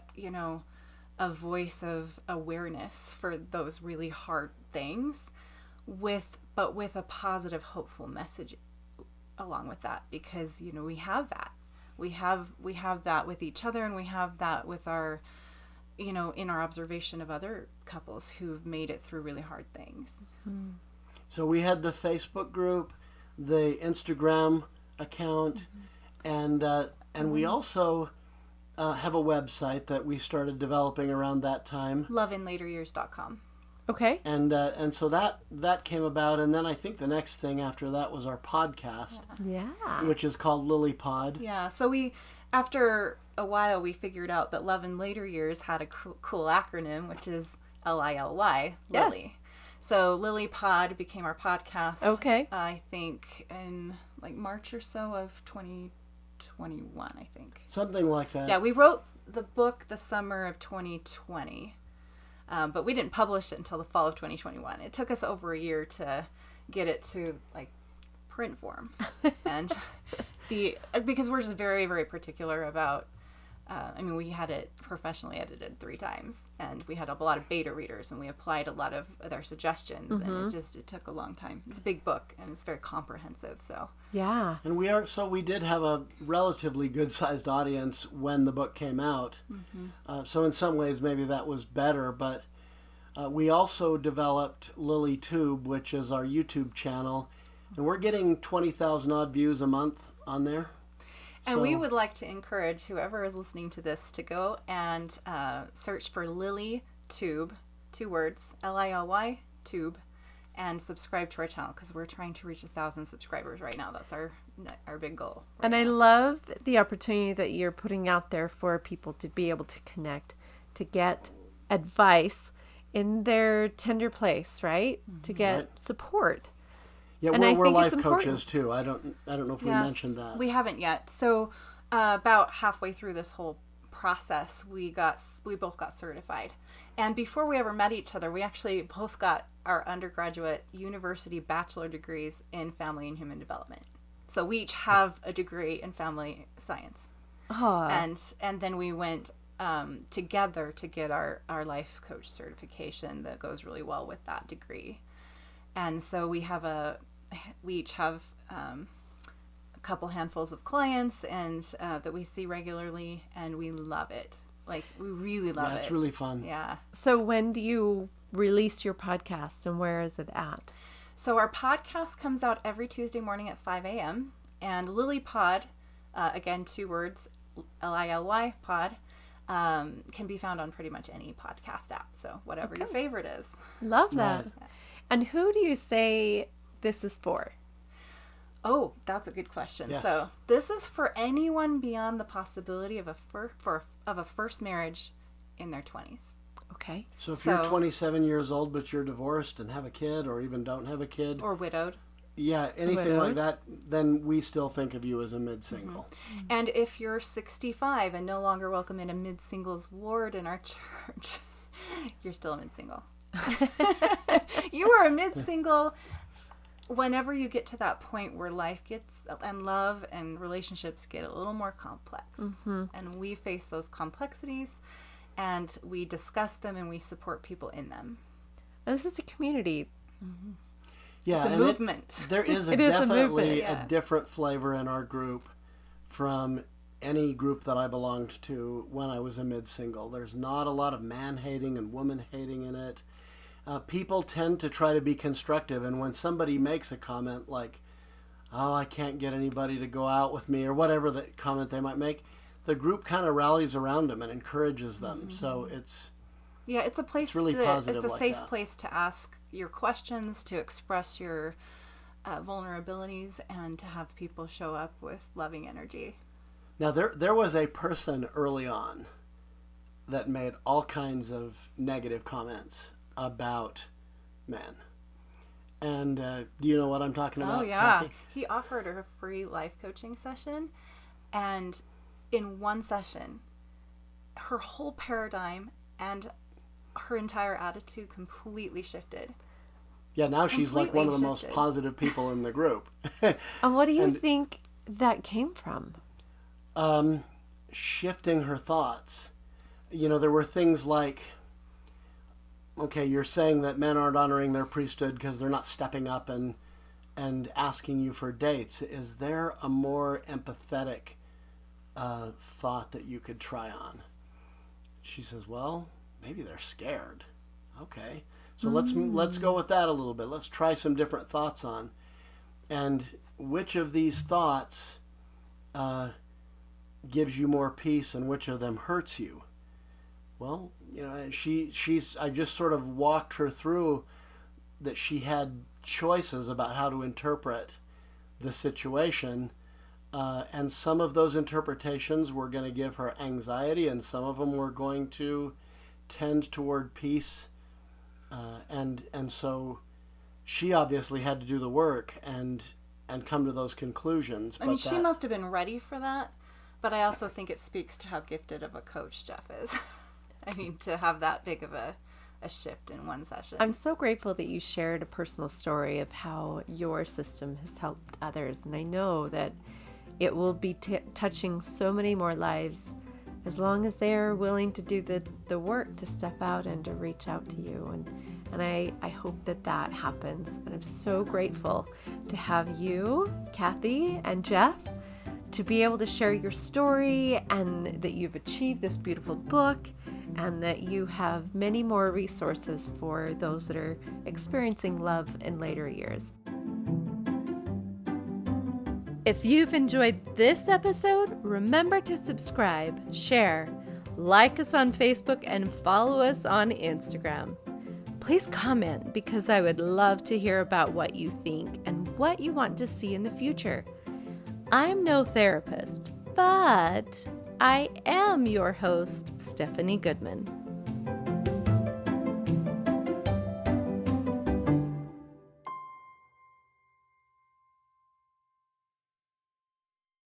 S3: a voice of awareness for those really hard things but with a positive, hopeful message along with that, because, we have that. We have that with each other, and we have that with our, in our observation of other couples who've made it through really hard things.
S2: So we had the Facebook group, the Instagram account, and we also have a website that we started developing around that time.
S3: Loveinlateryears.com.
S1: Okay.
S2: And so that came about, and then I think the next thing after that was our podcast, which is called Lily Pod.
S3: Yeah. So after a while, we figured out that Love in Later Years had a cool acronym, which is LILY, Lily.
S1: Yes.
S3: So Lily Pod became our podcast.
S1: Okay.
S3: I think in March or so of 2021, I think.
S2: Something like that.
S3: Yeah, we wrote the book the summer of 2020, but we didn't publish it until the fall of 2021. It took us over a year to get it to print form, and because we're just very, very particular about. We had it professionally edited 3 times, and we had a lot of beta readers, and we applied a lot of their suggestions, and it took a long time. It's a big book, and it's very comprehensive, so.
S1: Yeah.
S2: And we did have a relatively good-sized audience when the book came out. So in some ways, maybe that was better, but we also developed LilyTube, which is our YouTube channel, and we're getting 20,000 odd views a month on there.
S3: And we would like to encourage whoever is listening to this to go and search for LilyTube, 2 words, LILY, tube, and subscribe to our channel, because we're trying to reach 1,000 subscribers right now. That's our big goal.
S1: And I love the opportunity that you're putting out there for people to be able to connect, to get advice in their tender place, right? To get support.
S2: Yeah,
S1: and
S2: we're life
S1: it's
S2: coaches too. I don't know if we mentioned that.
S3: We haven't yet. So about halfway through this whole process, we both got certified. And before we ever met each other, we actually both got our undergraduate university bachelor degrees in family and human development. So we each have a degree in family science.
S1: Oh.
S3: And then we went together to get our life coach certification that goes really well with that degree. And so we each have a couple handfuls of clients and that we see regularly, and we love it. We really love it.
S2: It's really fun.
S3: Yeah.
S1: So when do you release your podcast, and where is it at?
S3: So our podcast comes out every Tuesday morning at 5 a.m. And Lily Pod, again, 2 words, LILY Pod, can be found on pretty much any podcast app. So whatever your favorite is.
S1: Love that.
S2: Right.
S1: And who do you say this is for?
S3: Oh, that's a good question.
S2: Yes.
S3: So this is for anyone beyond the possibility of a first marriage in their 20s.
S1: Okay.
S2: So if you're 27 years old but you're divorced and have a kid, or even don't have a kid,
S3: Or widowed.
S2: Yeah, anything like that, then we still think of you as a mid-single.
S3: Mm-hmm. And if you're 65 and no longer welcome in a mid-singles ward in our church, you're still a mid-single. You are a mid-single whenever you get to that point where life gets, and love and relationships get a little more complex. Mm-hmm. And we face those complexities, and we discuss them, and we support people in them.
S1: And this is a community.
S3: Mm-hmm.
S2: Yeah,
S3: it's a movement.
S2: There is definitely a different flavor in our group from any group that I belonged to when I was a mid-single. There's not a lot of man-hating and woman-hating in it. People tend to try to be constructive, and when somebody makes a comment like, oh, I can't get anybody to go out with me, or whatever the comment they might make, the group kind of rallies around them and encourages them. So it's
S3: a place.
S2: It's really positive.
S3: It's a safe
S2: that.
S3: place to ask your questions, to express your vulnerabilities, and to have people show up with loving energy.
S2: Now, there was a person early on that made all kinds of negative comments about men. And do you know what I'm talking about?
S3: Oh, yeah.
S2: Cathy?
S3: He offered her a free life coaching session. And in one session, her whole paradigm and her entire attitude completely shifted.
S2: Yeah, now she's like one of the most positive people in the group.
S1: And what do you think that came from?
S2: Shifting her thoughts. There were things like, okay, you're saying that men aren't honoring their priesthood because they're not stepping up and asking you for dates. Is there a more empathetic thought that you could try on? She says, well, maybe they're scared. Okay, so let's go with that a little bit. Let's try some different thoughts on. And which of these thoughts gives you more peace, and which of them hurts you? Well, I just sort of walked her through that she had choices about how to interpret the situation, and some of those interpretations were going to give her anxiety, and some of them were going to tend toward peace, and so she obviously had to do the work and come to those conclusions.
S3: I mean, she must have been ready for that, but I also think it speaks to how gifted of a coach Jeff is. I mean, to have that big of a shift in one session.
S1: I'm so grateful that you shared a personal story of how your system has helped others. And I know that it will be touching so many more lives as long as they are willing to do the work to step out and to reach out to you. And I hope that happens. And I'm so grateful to have you, Cathy and Jeff, to be able to share your story, and that you've achieved this beautiful book, and that you have many more resources for those that are experiencing love in later years. If you've enjoyed this episode, remember to subscribe, share, like us on Facebook, and follow us on Instagram. Please comment, because I would love to hear about what you think and what you want to see in the future. I'm no therapist, but I am your host, Stephanie Goodman.